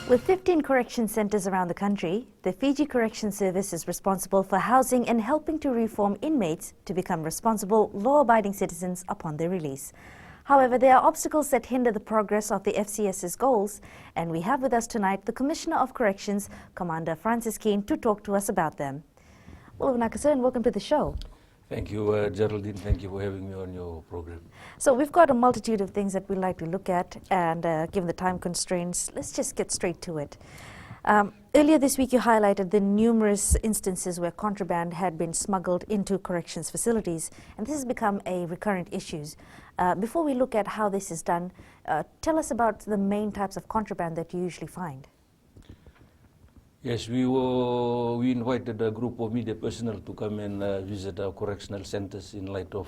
With 15 correction centres around the country, the Fiji Correction Service is responsible for housing and helping to reform inmates to become responsible, law-abiding citizens upon their release. However, there are obstacles that hinder the progress of the FCS's goals, and we have with us tonight the Commissioner of Corrections, Commander Francis Kean, to talk to us about them. Well, Vanaka, and welcome to the show. Thank you, Geraldine. Thank you for having me on your program. So we've got a multitude of things that we'd like to look at, and given the time constraints, let's just get straight to it. Earlier this week, you highlighted the numerous instances where contraband had been smuggled into corrections facilities, and this has become a recurrent issue. Before we look at how this is done, tell us about the main types of contraband that you usually find. Yes, we invited a group of media personnel to come and visit our correctional centers in light of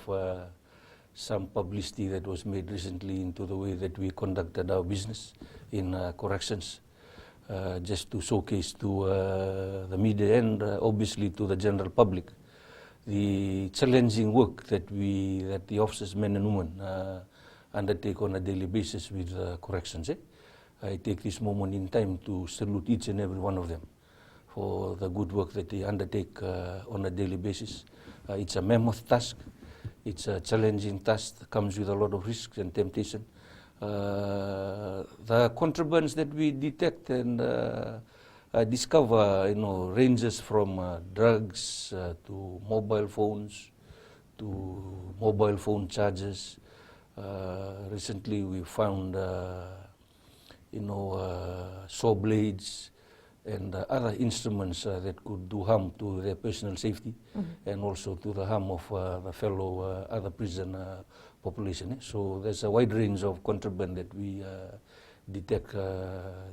some publicity that was made recently into the way that we conducted our business in corrections, just to showcase to the media and obviously to the general public the challenging work that the officers, men and women, undertake on a daily basis with corrections. I take this moment in time to salute each and every one of them for the good work that they undertake on a daily basis. It's a mammoth task. It's a challenging task that comes with a lot of risks and temptation. The contrabands that we detect and discover, ranges from drugs to mobile phones to mobile phone chargers. Recently, we found saw blades and other instruments that could do harm to their personal safety and also to the harm of the fellow other prison population. So there's a wide range of contraband that we detect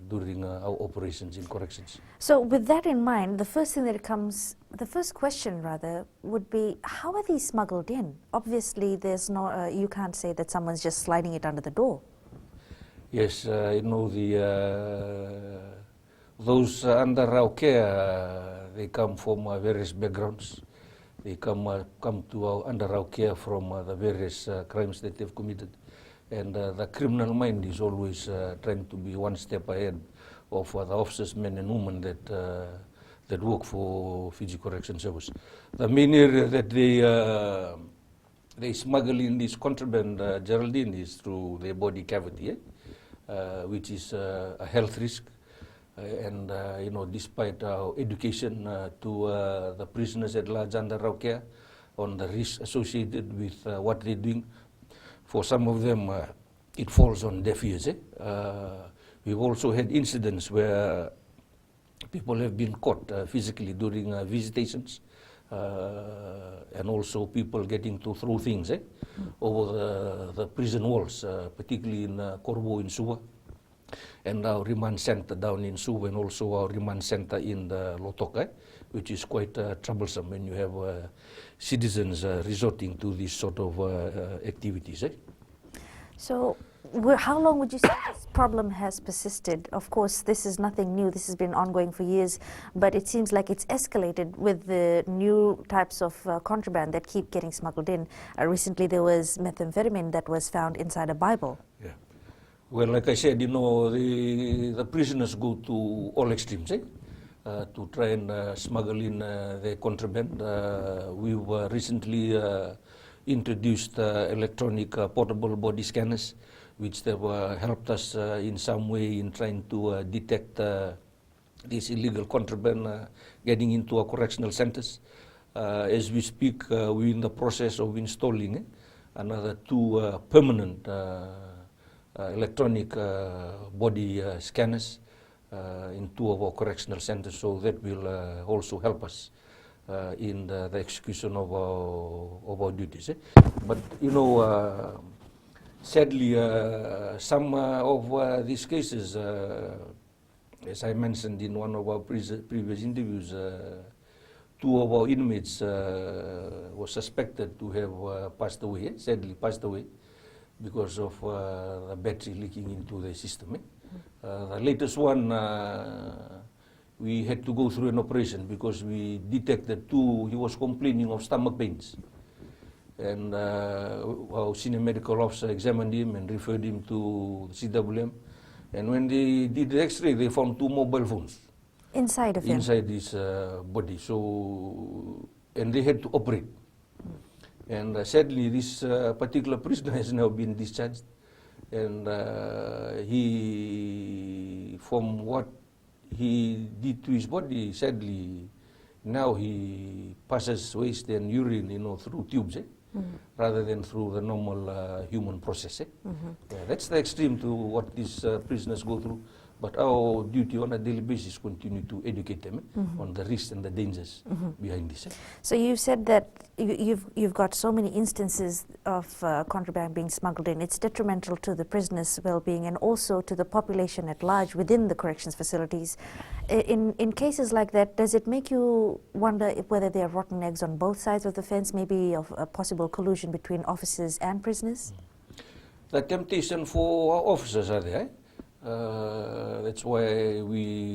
during our operations in corrections. So with that in mind, the first question rather would be, how are these smuggled in? Obviously there's no, you can't say that someone's just sliding it under the door. Yes, those under our care, they come from various backgrounds. They come under our care from the various crimes that they've committed. And the criminal mind is always trying to be one step ahead of the officers, men and women that work for Fiji Correction Service. The main area that they smuggle in this contraband, Geraldine, is through their body cavity, which is a health risk. And despite our education to the prisoners at large under our care on the risks associated with what they're doing, for some of them it falls on deaf ears. We've also had incidents where people have been caught physically during visitations, and also people getting to throw things over the prison walls, particularly in Corbo in Suva, and our remand center down in Suva, and also our remand center in the Lotoka, which is quite troublesome when you have citizens resorting to these sort of activities. So how long would you say this problem has persisted? Of course, this is nothing new. This has been ongoing for years, but it seems like it's escalated with the new types of contraband that keep getting smuggled in. Recently, there was methamphetamine that was found inside a Bible. Yeah. Well, like I said, the prisoners go to all extremes to try and smuggle in their contraband. We've recently introduced electronic portable body scanners, which have helped us in some way in trying to detect this illegal contraband getting into our correctional centers. As we speak, we're in the process of installing another 2 permanent electronic body scanners in 2 of our correctional centers, so that will also help us in the execution of our duties. But sadly, some of these cases, as I mentioned in one of our previous interviews, 2 of our inmates were suspected to have passed away, sadly passed away, because of the battery leaking into the system. The latest one, we had to go through an operation because we detected he was complaining of stomach pains. And our senior medical officer examined him and referred him to CWM. And when they did the X-ray, they found 2 mobile phones Inside of him? inside his body. So, and they had to operate. And sadly, this particular prisoner has now been discharged. And he, from what he did to his body, sadly, now he passes waste and urine, through tubes, rather than through the normal human process. Yeah, that's the extreme to what these prisoners go through. But our duty on a daily basis continue to educate them on the risks and the dangers behind this. So you said that you've got so many instances of contraband being smuggled in. It's detrimental to the prisoners' well-being and also to the population at large within the corrections facilities. In cases like that, does it make you wonder whether there are rotten eggs on both sides of the fence, maybe of a possible collusion between officers and prisoners? The temptation for our officers are there. That's why the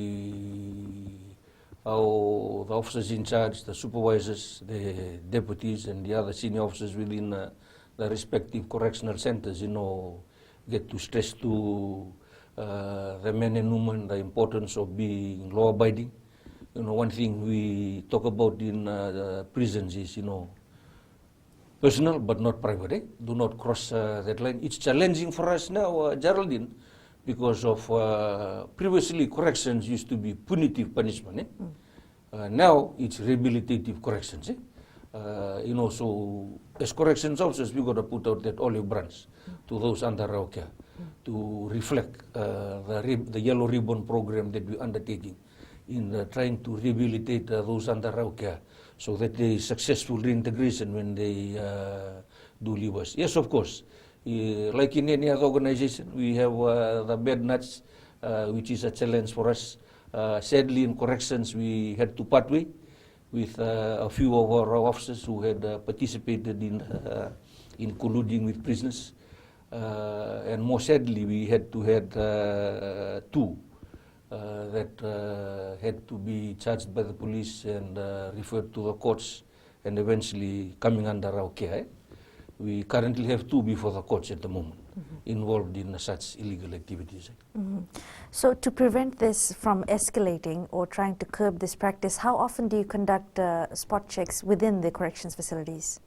officers in charge, the supervisors, the deputies, and the other senior officers within the respective correctional centers, get to stress to the men and women the importance of being law-abiding. One thing we talk about in the prisons is, personal but not private. Do not cross that line. It's challenging for us now, Geraldine, because of previously corrections used to be punitive punishment. Now it's rehabilitative corrections. So as corrections officers, we got to put out that olive branch to those under our care to reflect the yellow ribbon program that we're undertaking in trying to rehabilitate those under our care so that they successful reintegration when they do leave us. Yes, of course. Like in any other organization, we have the bad nuts, which is a challenge for us. Sadly, in corrections, we had to part way with a few of our officers who had participated in colluding with prisoners. And more sadly, we had to have 2 that had to be charged by the police and referred to the courts and eventually coming under our care. We currently have 2 before the courts at the moment involved in such illegal activities. So to prevent this from escalating or trying to curb this practice, how often do you conduct spot checks within the corrections facilities?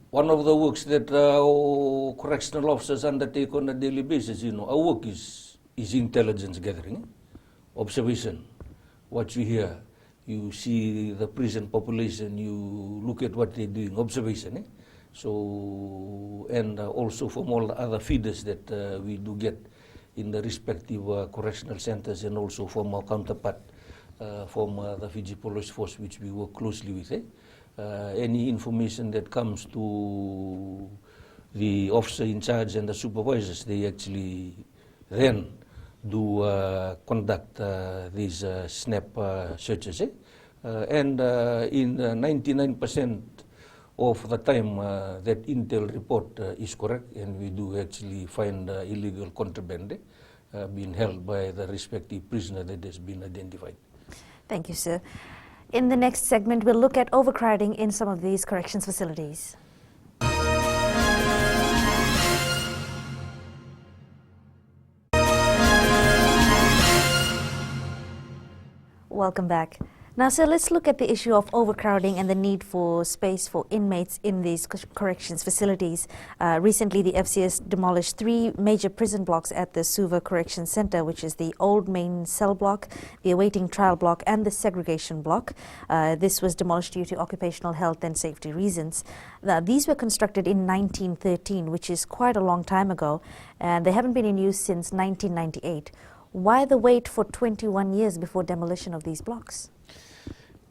One of the works that our correctional officers undertake on a daily basis, our work is intelligence gathering, observation, what you hear. You see the prison population, you look at what they're doing, observation. So, and also from all the other feeders that we do get in the respective correctional centers and also from our counterpart from the Fiji Police Force, which we work closely with. Any information that comes to the officer in charge and the supervisors, they actually then do conduct these snap searches. And in 99% of the time that intel report is correct, and we do actually find illegal contraband being held by the respective prisoner that has been identified. Thank you, sir. In the next segment, we'll look at overcrowding in some of these corrections facilities. Welcome back. Now, sir, let's look at the issue of overcrowding and the need for space for inmates in these corrections facilities. Recently, the FCS demolished 3 major prison blocks at the Suva Correction Centre, which is the Old Main Cell Block, the Awaiting Trial Block, and the Segregation Block. This was demolished due to occupational health and safety reasons. These were constructed in 1913, which is quite a long time ago, and they haven't been in use since 1998. Why the wait for 21 years before demolition of these blocks?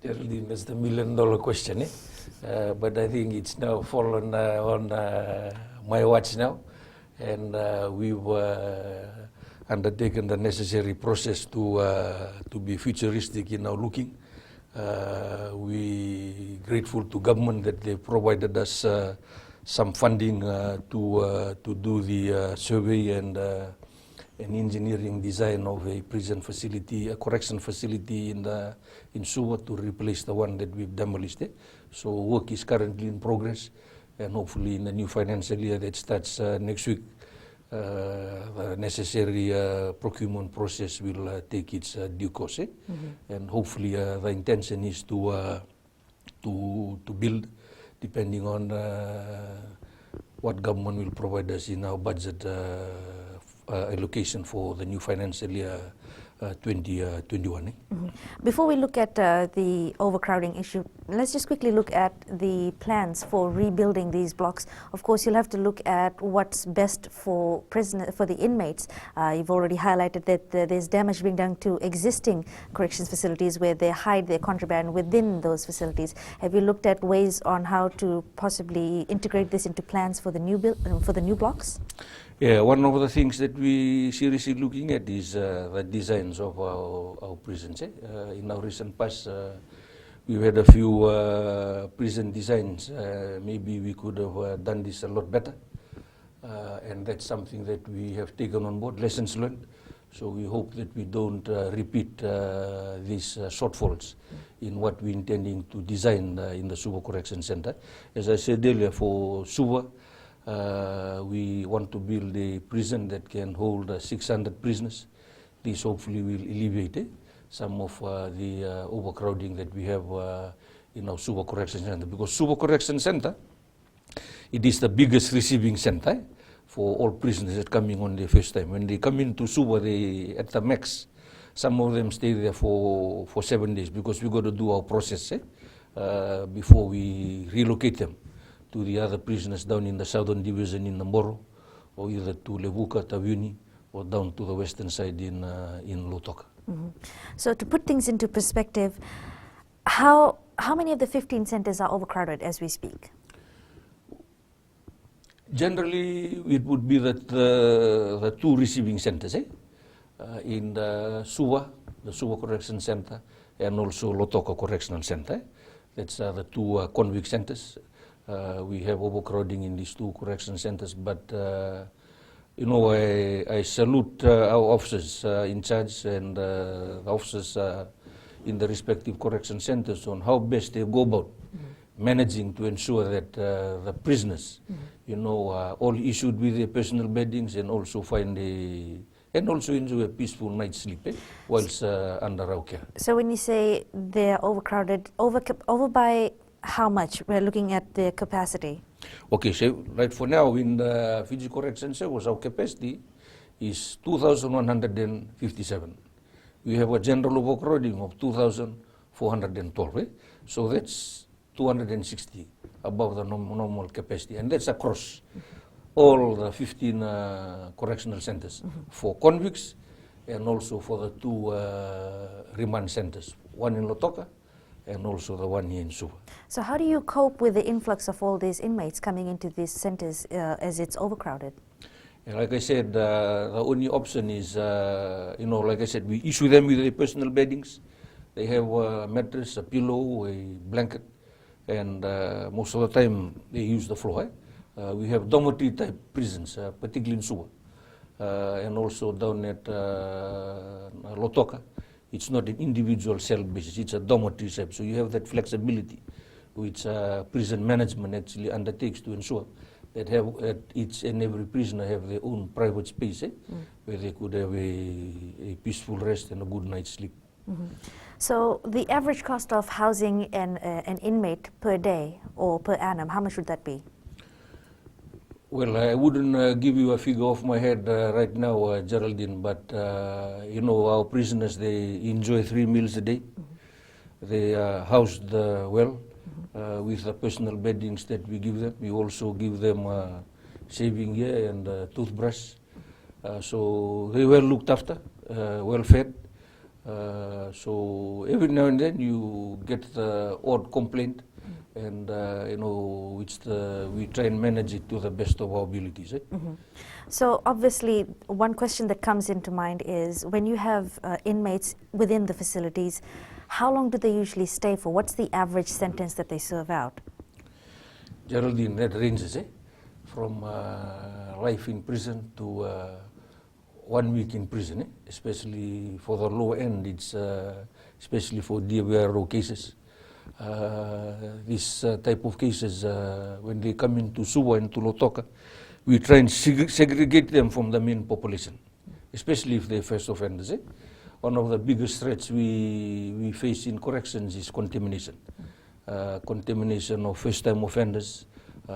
Geraldine, that's the $1 million question. But I think it's now fallen on my watch now. And we've undertaken the necessary process to be futuristic in our looking. We're grateful to government that they provided us some funding to do the survey and engineering design of a prison facility, a correction facility in Suva to replace the one that we've demolished. So work is currently in progress, and hopefully in the new financial year that starts next week, the necessary procurement process will take its due course, and hopefully the intention is to build, depending on what government will provide us in our budget allocation for the new financial year 2021. Before we look at the overcrowding issue, let's just quickly look at the plans for rebuilding these blocks. Of course, you'll have to look at what's best for the inmates. You've already highlighted that there's damage being done to existing corrections facilities where they hide their contraband within those facilities. Have you looked at ways on how to possibly integrate this into plans for the new blocks? Yeah, one of the things that we seriously looking at is the designs of our prisons. In our recent past, we had a few prison designs. Maybe we could have done this a lot better. And that's something that we have taken on board, lessons learned. So we hope that we don't repeat these shortfalls in what we're intending to design in the Suva Correction Center. As I said earlier, for Suva, we want to build a prison that can hold 600 prisoners. This hopefully will alleviate some of the overcrowding that we have in our Suva Correction Center. Because Suva Correction Center, it is the biggest receiving center for all prisoners that coming on the first time. When they come into Suva, they at the max, some of them stay there for 7 days because we got to do our process before we relocate them to the other prisoners down in the southern division in Namoro, or either to Levuka, Taviuni, or down to the western side in Lotoka. So to put things into perspective, how many of the 15 centers are overcrowded as we speak? Generally, it would be that the two receiving centers, in the Suva Correction Center, and also Lotoka Correctional Center. That's the two convict centers. We have overcrowding in these two correction centers, but I salute our officers in charge and the officers in the respective correction centers on how best they go about managing to ensure that the prisoners, all issued with their personal beddings and also enjoy a peaceful night's sleep whilst under our care. So when you say they're overcrowded, over by how much? We're looking at the capacity. Okay, so right for now in the Fiji Correction Service, our capacity is 2,157. We have a general overcrowding of 2,412. So that's 260 above the normal capacity, and that's across all the 15 correctional centers for convicts and also for the two remand centers, one in Lotoka and also the one here in Suva. So how do you cope with the influx of all these inmates coming into these centers as it's overcrowded? And like I said, the only option is, like I said, we issue them with their personal beddings. They have a mattress, a pillow, a blanket, and most of the time they use the floor. We have dormitory type prisons, particularly in Suva, and also down at Lotoka. It's not an individual cell basis, it's a dormitory type. So you have that flexibility which prison management actually undertakes to ensure that each and every prisoner have their own private space where they could have a peaceful rest and a good night's sleep. So the average cost of housing an inmate per day or per annum, how much would that be? Well, I wouldn't give you a figure off my head right now, Geraldine, but our prisoners, they enjoy 3 meals a day. They are housed well with the personal beddings that we give them. We also give them shaving gear and toothbrush. So they well looked after, well fed. So every now and then you get the odd complaint, and we try and manage it to the best of our abilities. So obviously one question that comes into mind is when you have inmates within the facilities, how long do they usually stay for? What's the average sentence that they serve out? Geraldine, that ranges from life in prison to 1 week in prison, especially for the low end. It's especially for DWRO cases. This type of cases, when they come into Suva and to Lotoka, we try and segregate them from the main population, especially if they're first offenders. One of the biggest threats we face in corrections is contamination. Contamination of first-time offenders,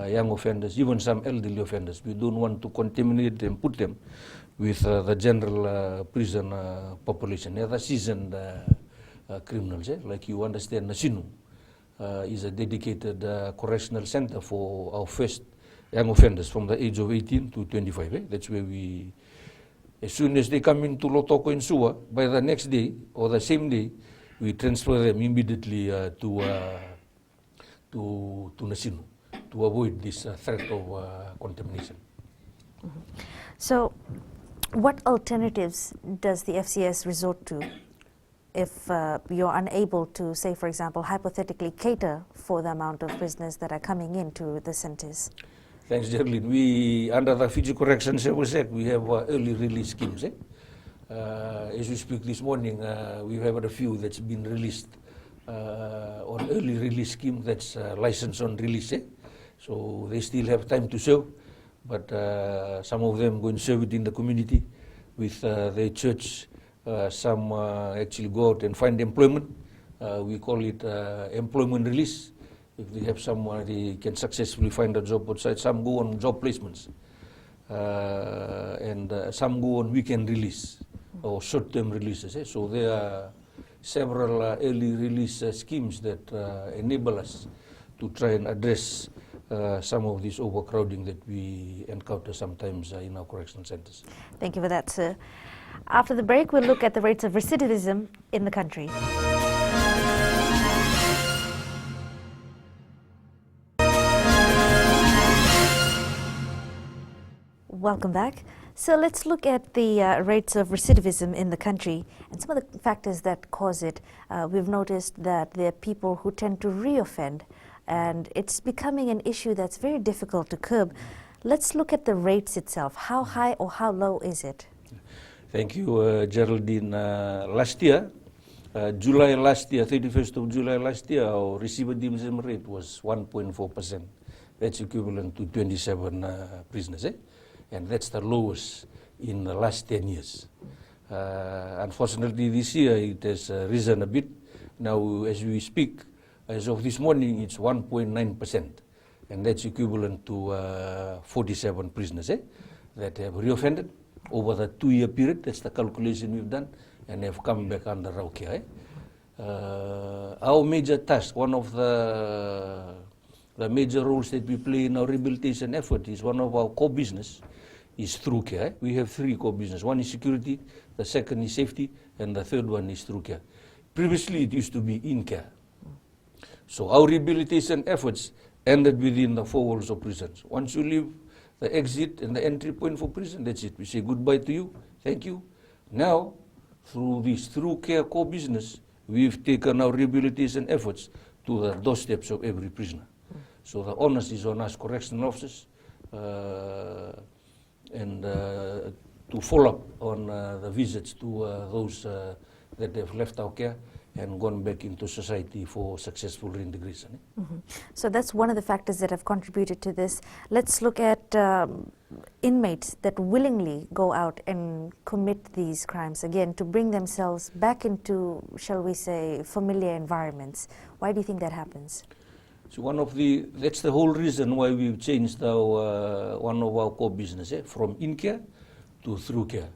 young offenders, even some elderly offenders. We don't want to contaminate them, put them with the general prison population. The seasoned criminals, like you understand, Nasinu is a dedicated correctional center for our first young offenders from the age of 18 to 25. That's where we, as soon as they come into Lotoko and Suwa, by the next day or the same day, we transfer them immediately to Nasinu to avoid this threat of contamination. So, what alternatives does the FCS resort to if you're unable to, say, for example, hypothetically cater for the amount of prisoners that are coming into the centers? Thanks, Geraldine. We, under the Fiji Correction Service Act, we have early release schemes. As we speak this morning, we've had a few that's been released on early release scheme, that's license on release. So they still have time to serve, but some of them go and serve it in the community with their church. Some actually go out and find employment. We call it employment release. If they have someone, they can successfully find a job outside. Some go on job placements, and some go on weekend release or short-term releases. So there are several early release schemes that enable us to try and address some of this overcrowding that we encounter sometimes in our correctional centers. Thank you for that, sir. After the break, we'll look at the rates of recidivism in the country. Welcome back. So let's look at the rates of recidivism in the country and some of the factors that cause it. We've noticed that there are people who tend to reoffend, and it's becoming an issue that's very difficult to curb. Let's look at the rates itself. How high or how low is it? Thank you, Geraldine. Last year, July last year, 31st of July last year, our recidivism rate was 1.4%. That's equivalent to 27 prisoners. And that's the lowest in the last 10 years. Unfortunately, this year it has risen a bit. Now, as we speak, as of this morning, it's 1.9%. And that's equivalent to 47 prisoners that have reoffended over the 2-year period. That's the calculation we've done, and have come back under our care. Our major task, one of the major roles that we play in our rehabilitation effort, is one of our core business is through care. We have 3 core business. One is security, the second is safety, and the third one is through care. Previously, it used to be in care. So our rehabilitation efforts ended within the 4 walls of prisons. Once you leave the exit and the entry point for prison, that's it. We say goodbye to you, thank you. Now, through this through care core business, we've taken our rehabilitation efforts to the doorsteps of every prisoner. So the onus is on us correctional officers and to follow up on the visits to those that have left our care and gone back into society for successful reintegration. So that's one of the factors that have contributed to this. Let's look at inmates that willingly go out and commit these crimes again to bring themselves back into, shall we say, familiar environments. Why do you think that happens? So that's the whole reason why we've changed our one of our core business from in care to through care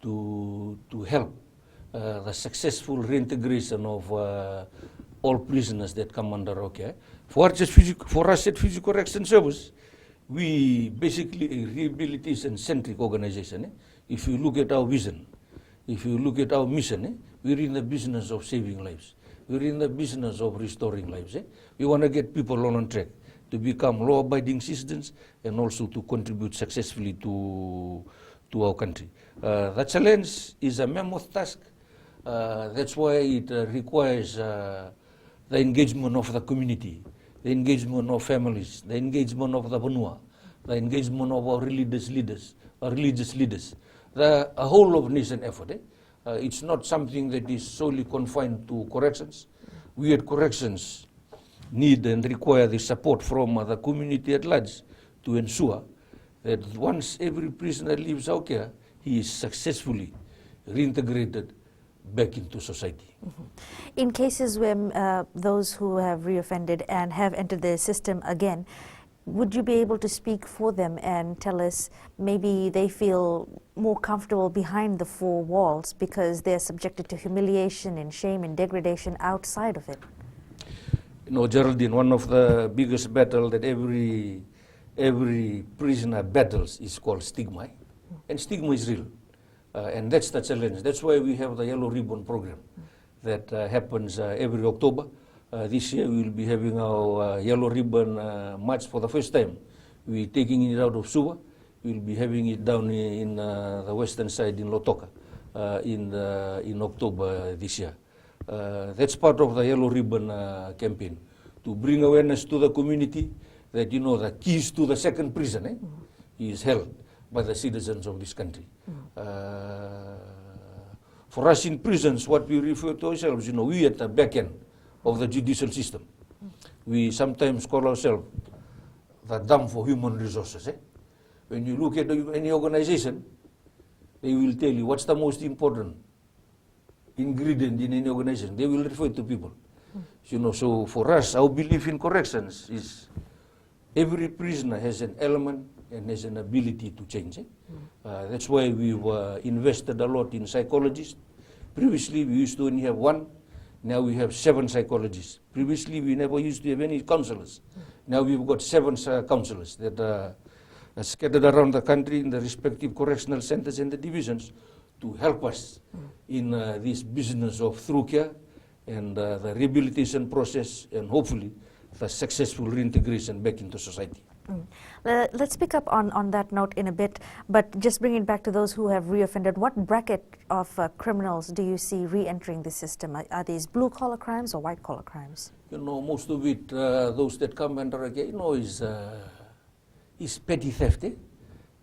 to help the successful reintegration of all prisoners that come under our care. For us at Fiji Correction Service, we basically a rehabilitation-centric organization. If you look at our vision, if you look at our mission, we're in the business of saving lives. We're in the business of restoring lives. We want to get people on track to become law-abiding citizens and also to contribute successfully to our country. The challenge is a mammoth task. That's why it requires the engagement of the community, the engagement of families, the engagement of the Vanua, the engagement of our religious leaders, a whole of nation effort. It's not something that is solely confined to corrections. We at corrections need and require the support from the community at large to ensure that once every prisoner leaves our care, he is successfully reintegrated back into society. In cases where those who have reoffended and have entered the system again, would you be able to speak for them and tell us maybe they feel more comfortable behind the four walls because they're subjected to humiliation and shame and degradation outside of it? You know, Geraldine, one of the biggest battles that every prisoner battles is called stigma. And stigma is real. And that's the challenge. That's why we have the Yellow Ribbon program that happens every October. This year we will be having our Yellow Ribbon March for the first time. We're taking it out of Suva. We'll be having it down in the western side in Lotoka in October this year. That's part of the Yellow Ribbon campaign, to bring awareness to the community that, you know, the keys to the second prison is held by the citizens of this country. For us in prisons, what we refer to ourselves, you know, we at the back end of the judicial system. We sometimes call ourselves the dam for human resources. When you look at any organization, they will tell you what's the most important ingredient in any organization. They will refer to people. You know, so for us, our belief in corrections is every prisoner has an element and has an ability to change. That's why we've invested a lot in psychologists. Previously, we used to only have one. Now we have 7 psychologists. Previously, we never used to have any counselors. Now we've got 7 counselors that are scattered around the country in the respective correctional centers and the divisions to help us in this business of through care and the rehabilitation process and hopefully the successful reintegration back into society. Let's pick up on that note in a bit, but just bring it back to those who have reoffended. What bracket of criminals do you see re-entering the system? Are these blue-collar crimes or white-collar crimes? You know, most of it, those that come under, you know, is petty theft.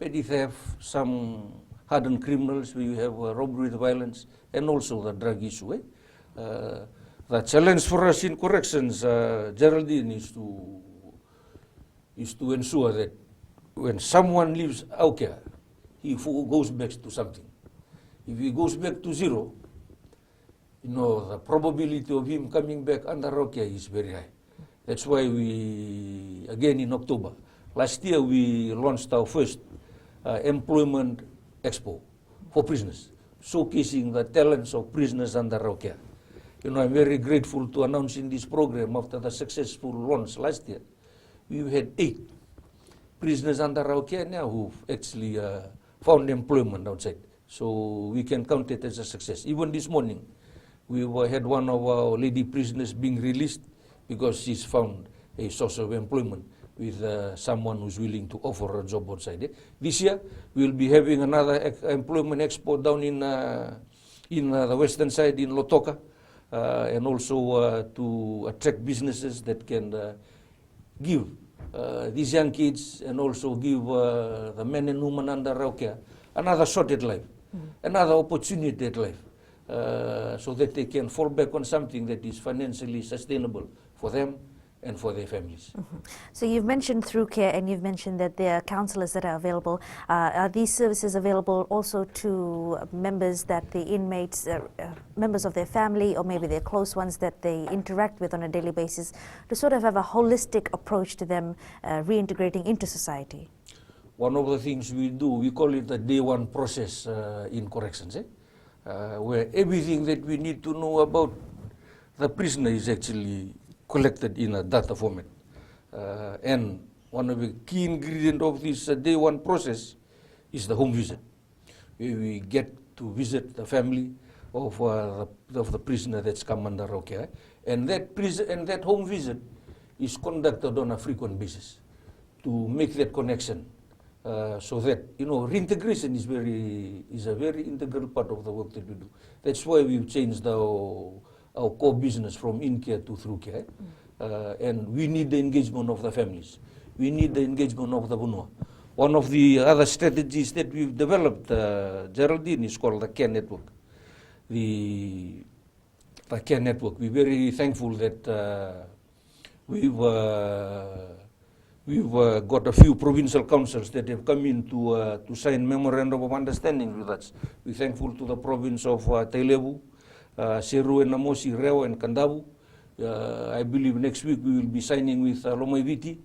Petty theft, some hardened criminals, we have robbery with violence, and also the drug issue. The challenge for us in corrections, Geraldine, is to ensure that when someone leaves our care, he goes back to something. If he goes back to zero, you know, the probability of him coming back under our care is very high. That's why we, again in October, last year we launched our first employment expo for prisoners, showcasing the talents of prisoners under our care. You know, I'm very grateful to announce in this program, after the successful launch last year, we've had 8 prisoners under our care now who've actually found employment outside. So we can count it as a success. Even this morning, we had one of our lady prisoners being released because she's found a source of employment with someone who's willing to offer a job outside. This year, we'll be having another employment expo down in the western side in Lotoka, and also to attract businesses that can give these young kids and also give the men and women under our care another shot at life, another opportunity at life, so that they can fall back on something that is financially sustainable for them and for their families. So you've mentioned through care and you've mentioned that there are counsellors that are available. Are these services available also to members that the inmates, members of their family or maybe their close ones that they interact with on a daily basis, to sort of have a holistic approach to them reintegrating into society? One of the things we do, we call it the day one process in corrections, where everything that we need to know about the prisoner is actually collected in a data format. And one of the key ingredients of this day one process is the home visit, where we get to visit the family of the prisoner that's come under our care. And that home visit is conducted on a frequent basis to make that connection, so that, you know, reintegration is a very integral part of the work that we do. That's why we've changed our core business from in-care to through care. And we need the engagement of the families. We need the engagement of the Bunua. One of the other strategies that we've developed, Geraldine, is called the Care Network. The Care Network. We're very thankful that we've We've got a few provincial councils that have come in to sign memorandum of understanding with us. We're thankful to the province of Tailevu, Seru and Namosi, Reo and Kandavu. I believe next week we will be signing with Lomaiviti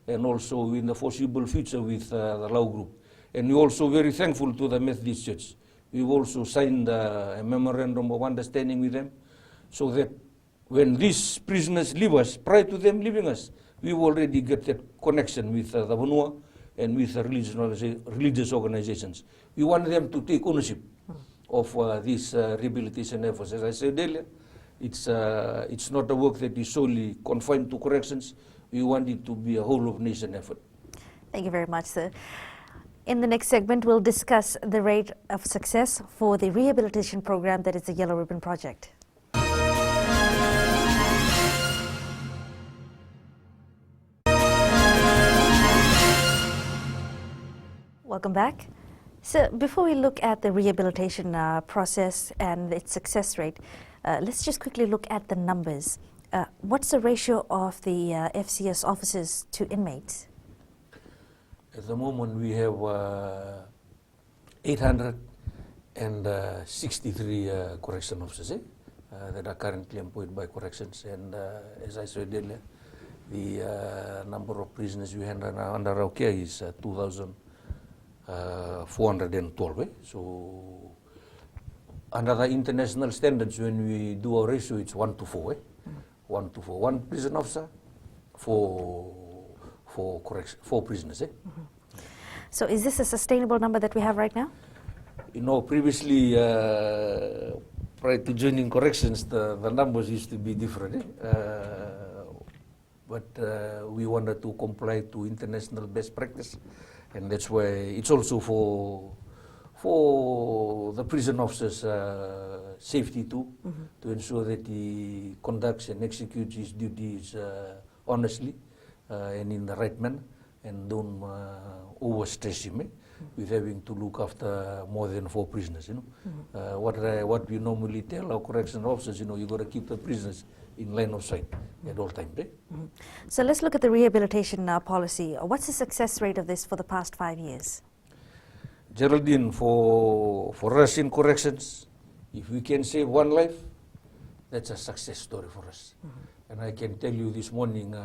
and also in the foreseeable future with the Lau Group. And we're also very thankful to the Methodist Church. We've also signed a memorandum of understanding with them so that when these prisoners leave us, prior to them leaving us, we already get that connection with the Vanua and with the religious organizations. We want them to take ownership of these rehabilitation efforts. As I said earlier, it's not a work that is solely confined to corrections. We want it to be a whole of nation effort. Thank you very much, sir. In the next segment, we'll discuss the rate of success for the rehabilitation program that is the Yellow Ribbon Project. Welcome back. So before we look at the rehabilitation process and its success rate, let's just quickly look at the numbers. What's the ratio of the FCS officers to inmates? At the moment, we have 863 correction officers that are currently employed by corrections. And as I said earlier, the number of prisoners we have under our care is 2,412. So under the international standards, when we do our ratio, it's 1 to 4. 1 to 4. One prison officer for prisoners. So is this a sustainable number that we have right now? You know, previously, prior to joining corrections, the numbers used to be different. But we wanted to comply to international best practice, and that's why it's also for the prison officers' safety too, to ensure that he conducts and executes his duties honestly and in the right manner, and don't overstress him with having to look after more than 4 prisoners. What we normally tell our correctional officers, you got to keep the prisoners in line of sight at all times. So let's look at the rehabilitation policy. What's the success rate of this for the past 5 years? Geraldine, for us in corrections, if we can save one life, that's a success story for us. And I can tell you this morning,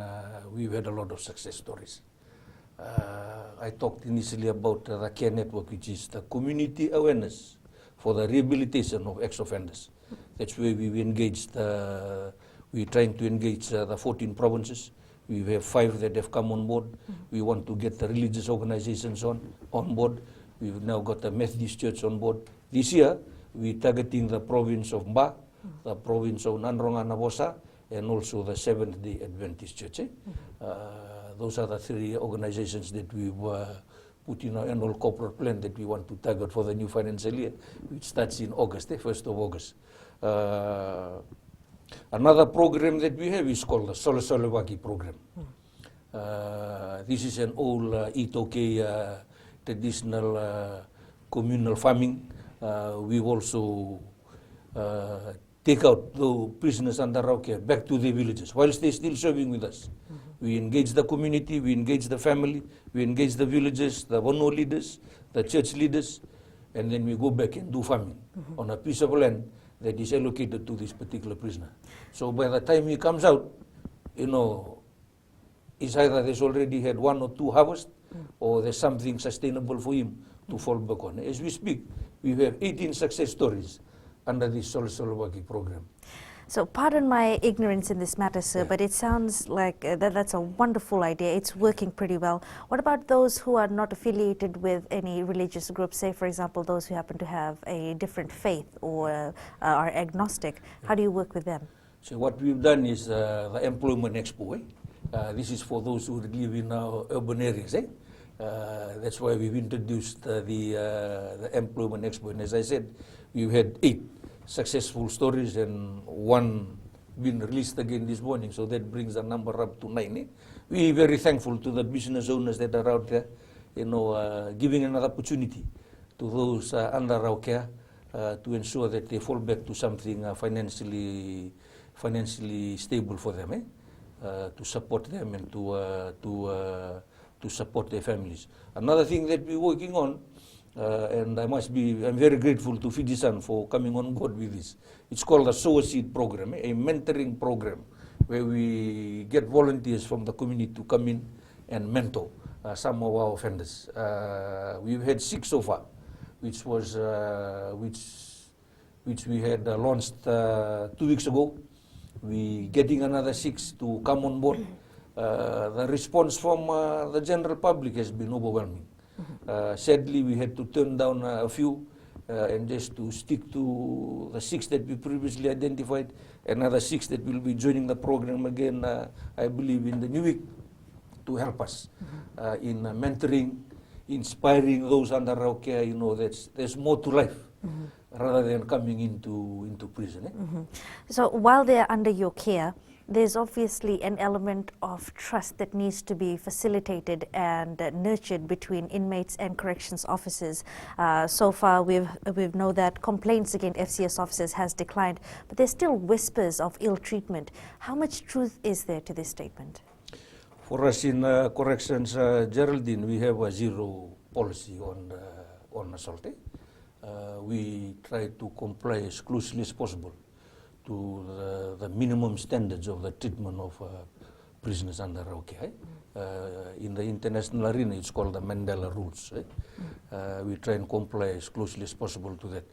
we've had a lot of success stories. I talked initially about the CARE network, which is the community awareness for the rehabilitation of ex-offenders. That's where we've engaged, we're trying to engage the 14 provinces. We have 5 that have come on board. We want to get the religious organizations on board. We've now got the Methodist Church on board. This year, we're targeting the province of Mba, the province of Nanronga Nabosa, and also the Seventh-day Adventist Church. Those are the 3 organizations that we've put in our annual corporate plan that we want to target for the new financial year, which starts in August, 1st of August. Another program that we have is called the Solowaki program. This is an old Itoke traditional communal farming. We've also take out the prisoners under our care back to their villages whilst they're still serving with us. We engage the community, we engage the family, we engage the villages, the Wano leaders, the church leaders, and then we go back and do farming on a piece of land that is allocated to this particular prisoner. So by the time he comes out, it's either there's already had 1 or 2 harvests, or there's something sustainable for him to fall back on. As we speak, we have 18 success stories under this Solowaki program. So pardon my ignorance in this matter, sir, but it sounds like that's a wonderful idea. It's working pretty well. What about those who are not affiliated with any religious group, say, for example, those who happen to have a different faith or are agnostic? How do you work with them? So what we've done is the Employment Expo. This is for those who live in our urban areas. That's why we've introduced the Employment Expo. And as I said, we've had 8 successful stories and 1 been released again this morning. So that brings the number up to 9. We're very thankful to the business owners that are out there, giving another opportunity to those under our care to ensure that they fall back to something financially stable for them. to support them and to support their families. Another thing that we're working on, and I'm very grateful to Fiji-san for coming on board with this. It's called the Sow a Seed program, a mentoring program where we get volunteers from the community to come in and mentor some of our offenders. We've had 6 so far, which we had launched 2 weeks ago. We're getting another 6 to come on board. The response from the general public has been overwhelming. Sadly, we had to turn down a few and just to stick to the 6 that we previously identified. Another 6 that will be joining the program again, I believe, in the new week to help us in mentoring, inspiring those under our care. You know, there's more to life rather than coming into prison. So while they're under your care, there's obviously an element of trust that needs to be facilitated and nurtured between inmates and corrections officers. So far, we've know that complaints against FCS officers has declined, but there's still whispers of ill treatment. How much truth is there to this statement? For us in corrections, Geraldine, we have a zero policy on assault. We try to comply as closely as possible to the minimum standards of the treatment of prisoners under our care. In the international arena, it's called the Mandela rules. We try and comply as closely as possible to that.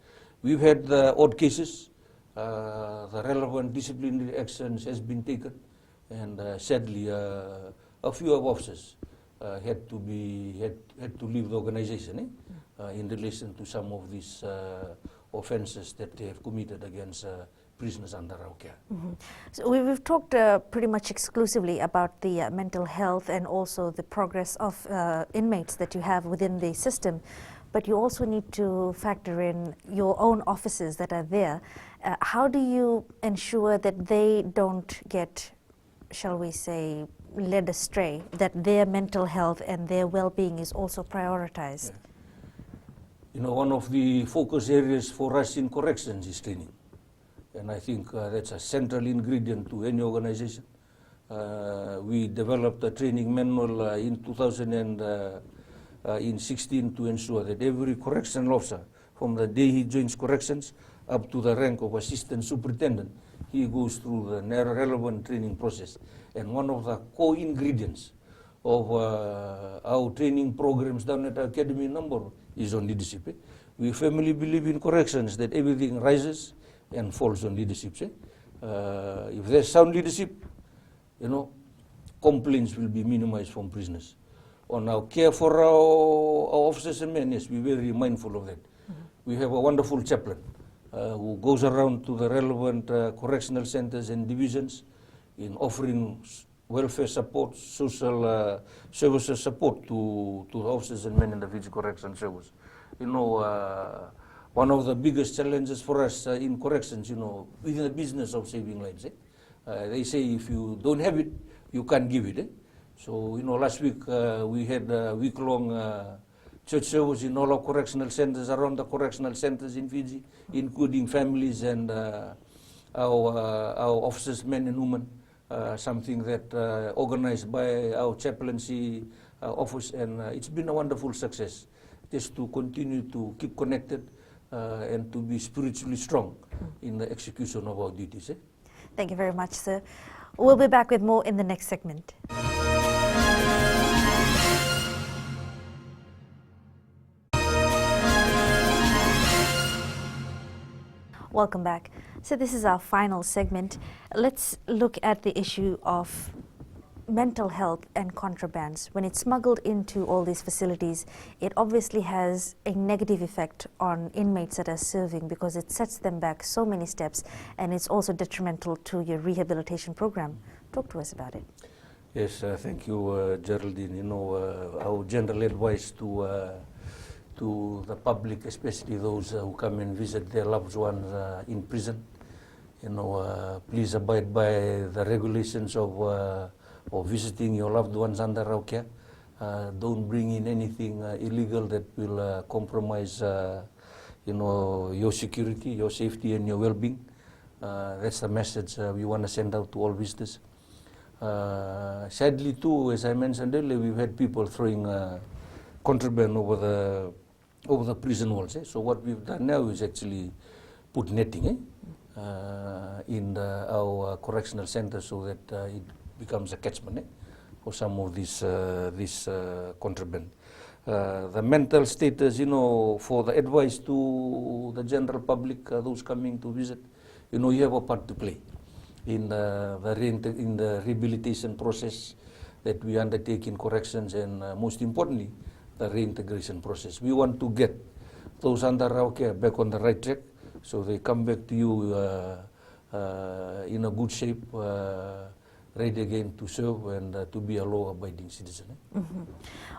We've had the odd cases. The relevant disciplinary actions has been taken, and sadly, a few of officers had to leave the organization in relation to some of these offences that they have committed against prisoners under our care. So we've talked pretty much exclusively about the mental health and also the progress of inmates that you have within the system, but you also need to factor in your own officers that are there. How do you ensure that they don't get, shall we say, led astray, that their mental health and their well-being is also prioritized? You know, one of the focus areas for us in corrections is training. And I think that's a central ingredient to any organization. We developed a training manual in 2016 to ensure that every correctional officer, from the day he joins corrections up to the rank of assistant superintendent, he goes through the relevant training process. And one of the core ingredients of our training programs down at our academy number is on leadership. We firmly believe in corrections that everything rises and falls on leadership. If there's sound leadership, you know, complaints will be minimized from prisoners. On our care for our officers and men, yes, we're very mindful of that. We have a wonderful chaplain who goes around to the relevant correctional centers and divisions in offering welfare support, social services support to the officers and men in the Fiji Correction Service. You know, one of the biggest challenges for us in corrections, you know, within the business of saving lives. They say if you don't have it, you can't give it. So, you know, last week we had a week-long church service in all our correctional centers, around the correctional centers in Fiji, including families and our officers, men and women, something that organized by our chaplaincy office, and it's been a wonderful success. Just to continue to keep connected and to be spiritually strong in the execution of our duties. Thank you very much, sir. We'll be back with more in the next segment. Welcome back. So this is our final segment. Let's look at the issue of mental health and contrabands. When it's smuggled into all these facilities, it obviously has a negative effect on inmates that are serving because it sets them back so many steps, and it's also detrimental to your rehabilitation program. Talk to us about it. Yes, thank you, Geraldine. You know, our general advice to the public, especially those who come and visit their loved ones in prison, you know, please abide by the regulations of visiting your loved ones under our care. Don't bring in anything illegal that will compromise, you know, your security, your safety, and your well-being. That's the message we want to send out to all visitors. Sadly too, as I mentioned earlier, we've had people throwing contraband over the prison walls. So what we've done now is actually put netting in our correctional centers so that it becomes a catchment for some of this contraband. The mental status, for the advice to the general public, those coming to visit, you have a part to play in the rehabilitation process that we undertake in corrections, and most importantly, the reintegration process. We want to get those under our care back on the right track, so they come back to you in a good shape, ready again to serve and to be a law-abiding citizen.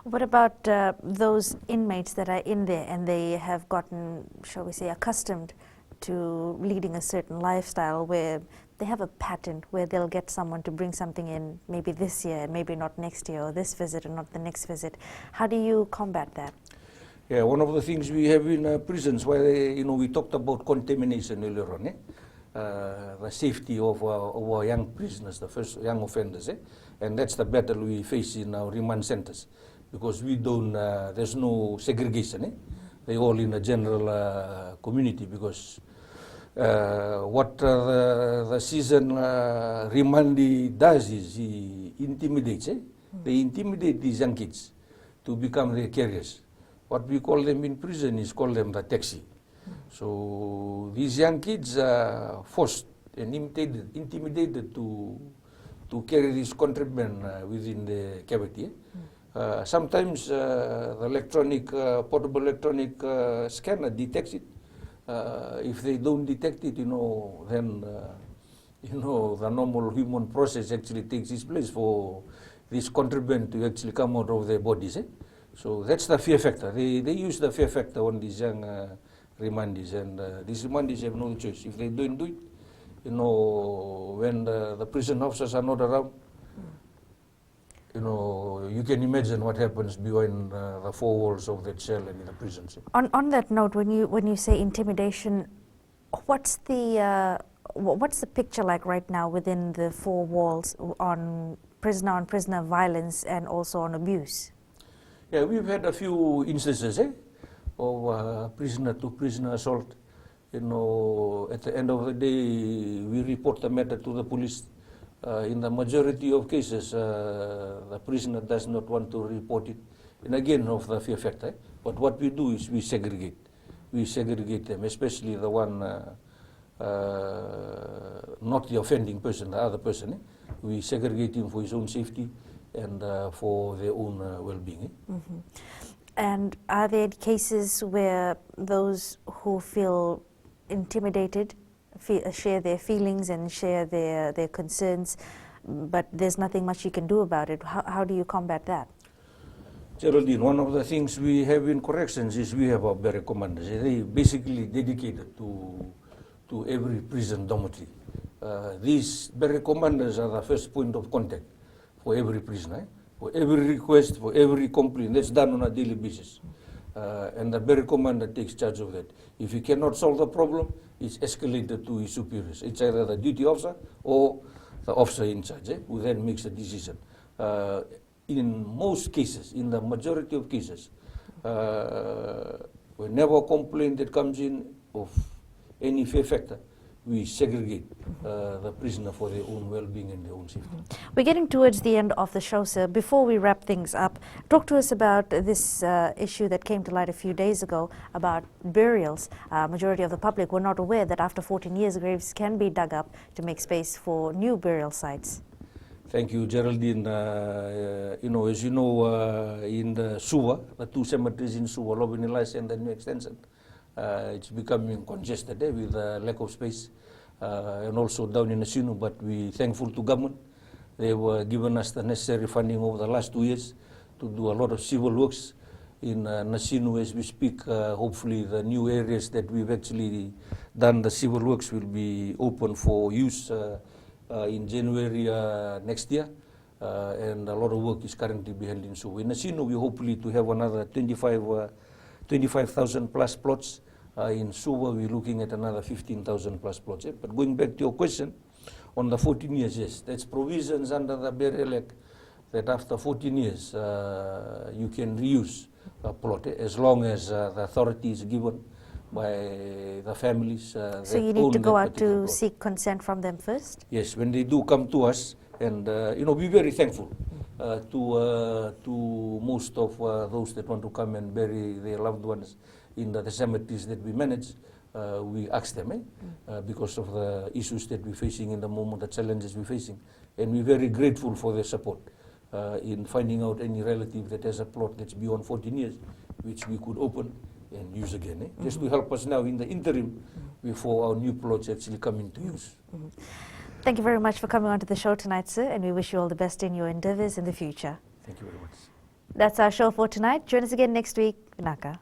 What about those inmates that are in there and they have gotten, shall we say, accustomed to leading a certain lifestyle where they have a pattern where they'll get someone to bring something in maybe this year and maybe not next year, or this visit and not the next visit? How do you combat that? Yeah, one of the things we have in prisons, where we talked about contamination earlier on, the safety of our young prisoners, the first young offenders, and that's the battle we face in our remand centers, because we don't, there's no segregation. They're all in a general community, because what the season remandee does is he intimidates. They intimidate these young kids to become their carriers. What we call them in prison is call them the taxi. So these young kids are forced and intimidated to carry this contraband within the cavity. Sometimes the portable electronic scanner detects it. If they don't detect it, then the normal human process actually takes its place for this contraband to actually come out of their bodies. So that's the fear factor. They use the fear factor on these young remandees, and these remandees have no choice. If they don't do it, when the prison officers are not around, you can imagine what happens behind the four walls of that cell and in the prisons. On that note, when you say intimidation, what's the picture like right now within the four walls on prisoner violence and also on abuse? Yeah, we've had a few instances of prisoner-to-prisoner assault. At the end of the day, we report the matter to the police. In the majority of cases, the prisoner does not want to report it, and again of the fear factor. But what we do is we segregate. We segregate them, especially the one not the offending person, the other person. We segregate him for his own safety and for their own well-being. And are there cases where those who feel intimidated share their feelings and share their concerns, but there's nothing much you can do about it? How do you combat that? Geraldine, one of the things we have in corrections is we have our barrack commanders. They basically dedicated to every prison dormitory. These barrack commanders are the first point of contact for every prisoner, for every request, for every complaint. That's done on a daily basis. And the barrack commander takes charge of that. If he cannot solve the problem, it's escalated to his superiors. It's either the duty officer or the officer in charge who then makes a decision. In most cases, in the majority of cases, whenever a complaint that comes in of any fear factor, we segregate the prisoner for their own well-being and their own safety. We're getting towards the end of the show, sir. Before we wrap things up, talk to us about this issue that came to light a few days ago about burials. Majority of the public were not aware that after 14 years, graves can be dug up to make space for new burial sites. Thank you, Geraldine. As you know, in the Suva, the two cemeteries in Suva, Lobinilas and the new extension, it's becoming congested with lack of space, and also down in Nasinu, but we're thankful to government. They were given us the necessary funding over the last 2 years to do a lot of civil works in Nasinu as we speak. Hopefully the new areas that we've actually done the civil works will be open for use in January next year, and a lot of work is currently being held in Suva. In Nasinu, we hopefully to have another 25,000 plus plots. In Suva, we're looking at another 15,000 plus plots. But going back to your question On the 14 years, yes. That's provisions under the Burial Act that after 14 years you can reuse a plot as long as the authority is given by the families So that you need own to go that out particular to plot. seek consent from them first? Yes, when they do come to us, and we're very thankful to most of those that want to come and bury their loved ones in the cemeteries that we manage. We ask them, because of the issues that we're facing in the moment, the challenges we're facing, and we're very grateful for their support in finding out any relative that has a plot that's beyond 14 years, which we could open and use again, just to help us now in the interim before our new plots actually come into use. Thank you very much for coming on to the show tonight, sir, and we wish you all the best in your endeavours in the future. Thank you very much. That's our show for tonight. Join us again next week. Vinaka.